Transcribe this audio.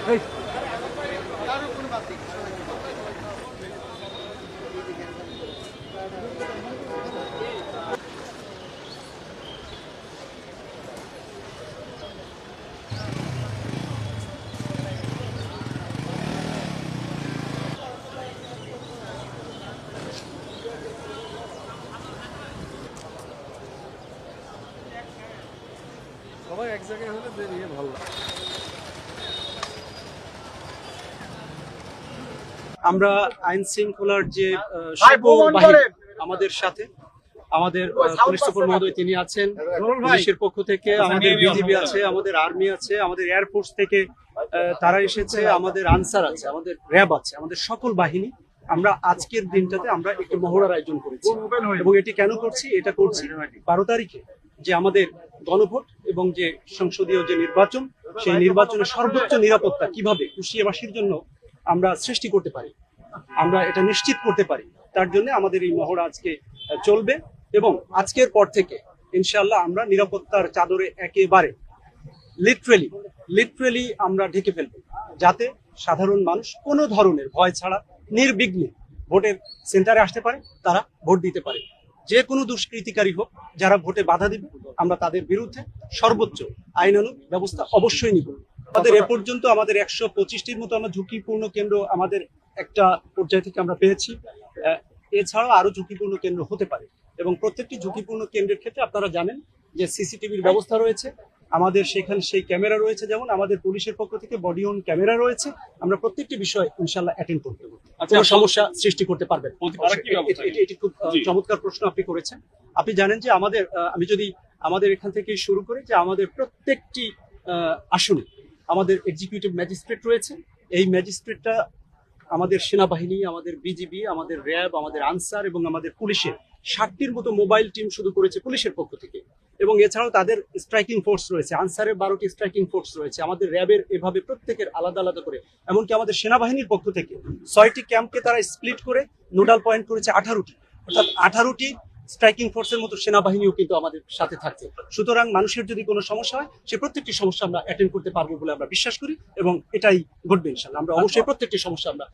সবাই এক জায়গায় হলে বেরিয়ে ভালো লাগে। আমরা আইন শৃঙ্খলার যে বাহিনী আমাদের সাথে আমাদের পুলিশ সুপার মহোদয় তিনি আছেন, পুলিশের পক্ষ থেকে আমাদের বিজিবি আছে, আমাদের আর্মি আছে, আমাদের এয়ারফোর্স থেকে তারা এসেছে, আমাদের আনসার আছে, আমাদের র্যাব আছে, আমাদের সকল বাহিনী আমরা আজকের দিনটাতে আমরা একটি মহড়ার আয়োজন করেছি। এবং এটি কেন করছি? এটা করছি 12 তারিখে যে আমাদের গণভোট এবং যে সংসদীয় যে নির্বাচন, সেই নির্বাচনের সর্বোচ্চ নিরাপত্তা কিভাবে কুষ্টিয়াবাসীর জন্য আমরা সৃষ্টি করতে পারি, আমরা এটা নিশ্চিত করতে পারি, তার জন্য আমাদের এই মহড়া আজকে চলবে। এবং আজকের পর থেকে ইনশাআল্লাহ আমরা নিরাপত্তার চাদরে একেবারে লিটারেলি আমরা ঢেকে ফেলব, যাতে সাধারণ মানুষ কোনো ধরনের ভয় ছাড়া নির্বিঘ্নে ভোটের সেন্টারে আসতে পারে, তারা ভোট দিতে পারে। যে কোনো দুষ্কৃতিকারী হোক, যারা ভোটে বাধা দিবে, আমরা তাদের বিরুদ্ধে সর্বোচ্চ আইনানুগ ব্যবস্থা অবশ্যই নিব। আমাদের এ পর্যন্ত আমাদের 125টির মতো আমরা ঝুঁকিপূর্ণ কেন্দ্র আমাদের একটা পর্যায় থেকে আমরা পেয়েছি। এছাড়াও আরো ঝুঁকিপূর্ণ কেন্দ্র হতে পারে এবং প্রত্যেকটি ঝুঁকিপূর্ণ কেন্দ্রের ক্ষেত্রে আপনারা জানেন যে সিসিটিভির ব্যবস্থা রয়েছে, আমাদের সেখানে সেই ক্যামেরা রয়েছে, যেমন আমাদের পুলিশের পক্ষ থেকে বডি অন ক্যামেরা রয়েছে। আমরা প্রত্যেকটি বিষয় ইনশাআল্লাহ অ্যাটেন্ড করতে পারবো, কোনো সমস্যা সৃষ্টি করতে পারবেন। এটি খুব চমৎকার প্রশ্ন আপনি করেছেন। আপনি জানেন যে আমি যদি আমাদের এখান থেকে শুরু করি, যে আমাদের প্রত্যেকটি আসনে আমাদের এক্সিকিউটিভ ম্যাজিস্ট্রেট রয়েছে। এই ম্যাজিস্ট্রেটটা আমাদের সেনাবাহিনী, আমাদের বিজিবি, আমাদের র্যাব, আমাদের আনসার এবং আমাদের পুলিশের 60টির মতো মোবাইল টিম শুরু করেছে পুলিশের পক্ষ থেকে। এবং এছাড়াও তাদের স্ট্রাইকিং ফোর্স রয়েছে, আনসারের 12টি স্ট্রাইকিং ফোর্স রয়েছে, আমাদের র্যাবের এভাবে প্রত্যেকের আলাদা আলাদা করে। এমনকি আমাদের সেনাবাহিনীর পক্ষ থেকে 6টি ক্যাম্পকে তারা স্প্লিট করে নোডাল পয়েন্ট করেছে 18টি, অর্থাৎ 18টি স্ট্রাইকিং ফোর্সের মতো সেনাবাহিনীও কিন্তু আমাদের সাথে থাকছে। সুতরাং মানুষের যদি কোনো সমস্যা হয়, সে প্রত্যেকটি সমস্যা আমরা অ্যাটেন্ড করতে পারবো বলে আমরা বিশ্বাস করি এবং এটাই ঘটবে ইনশাআল্লাহ। আমরা অবশ্যই প্রত্যেকটি সমস্যা আমরা